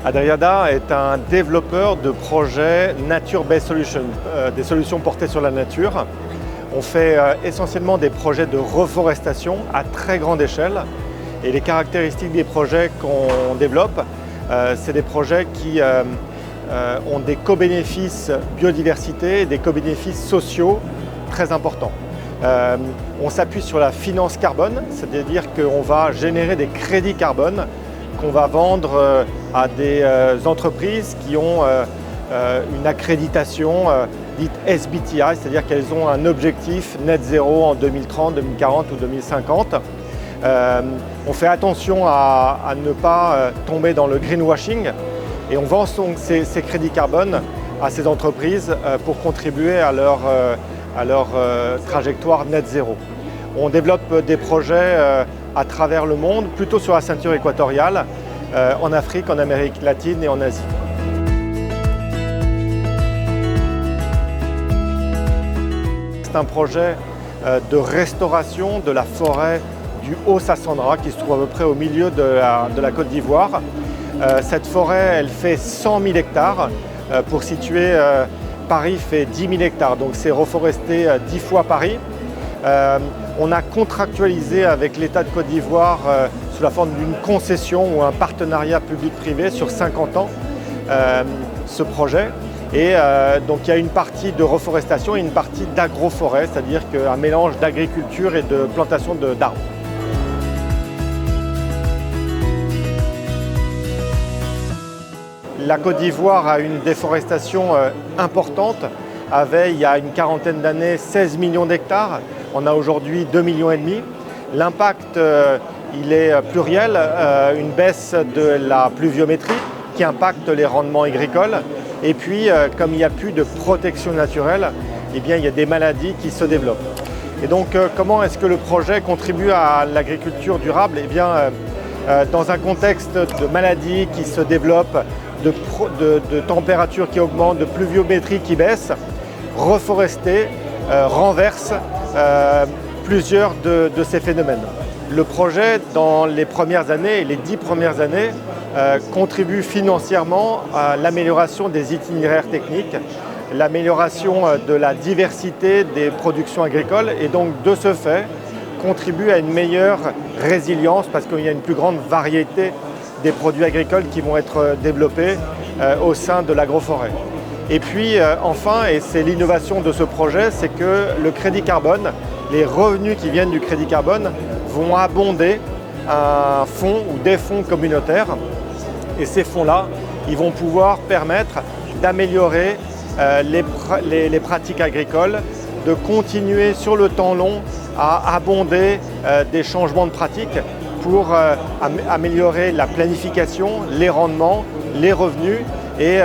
Adriada est un développeur de projets Nature-Based Solutions, des solutions portées sur la nature. On fait essentiellement des projets de reforestation à très grande échelle. Et les caractéristiques des projets qu'on développe, c'est des projets qui ont des co-bénéfices biodiversité et des co-bénéfices sociaux très importants. On s'appuie sur la finance carbone, c'est-à-dire qu'on va générer des crédits carbone qu'on va vendre à des entreprises qui ont une accréditation dite SBTI, c'est-à-dire qu'elles ont un objectif net zéro en 2030, 2040 ou 2050. On fait attention à ne pas tomber dans le greenwashing et on vend ces crédits carbone à ces entreprises pour contribuer à leur trajectoire net zéro. On développe des projets à travers le monde, plutôt sur la ceinture équatoriale, en Afrique, en Amérique latine et en Asie. C'est un projet de restauration de la forêt du Haut-Sassandra qui se trouve à peu près au milieu de la Côte d'Ivoire. Cette forêt, elle fait 100 000 hectares. Pour situer, Paris fait 10 000 hectares, donc c'est reforesté 10 fois Paris. On a contractualisé avec l'État de Côte d'Ivoire sous la forme d'une concession ou un partenariat public-privé sur 50 ans ce projet. Et donc il y a une partie de reforestation et une partie d'agroforêt, c'est-à-dire qu'un mélange d'agriculture et de plantation d'arbres. La Côte d'Ivoire a une déforestation importante, avait il y a une quarantaine d'années 16 millions d'hectares. On a aujourd'hui 2,5 millions. L'impact, il est pluriel, une baisse de la pluviométrie qui impacte les rendements agricoles. Et puis, comme il n'y a plus de protection naturelle, eh bien, il y a des maladies qui se développent. Et donc, comment est-ce que le projet contribue à l'agriculture durable? Eh bien, dans un contexte de maladies qui se développent, de températures qui augmentent, de pluviométrie qui baisse, reforester renverse plusieurs de ces phénomènes. Le projet, dans les premières années et les 10 premières années, contribue financièrement à l'amélioration des itinéraires techniques, l'amélioration de la diversité des productions agricoles et donc de ce fait contribue à une meilleure résilience parce qu'il y a une plus grande variété des produits agricoles qui vont être développés au sein de l'agroforêt. Et puis enfin, et c'est l'innovation de ce projet, c'est que le crédit carbone, les revenus qui viennent du crédit carbone vont abonder un fonds ou des fonds communautaires. Et ces fonds-là, ils vont pouvoir permettre d'améliorer les pratiques agricoles, de continuer sur le temps long à abonder des changements de pratiques pour améliorer la planification, les rendements, les revenus et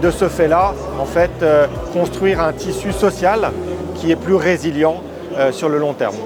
de ce fait-là, en fait, construire un tissu social qui est plus résilient sur le long terme.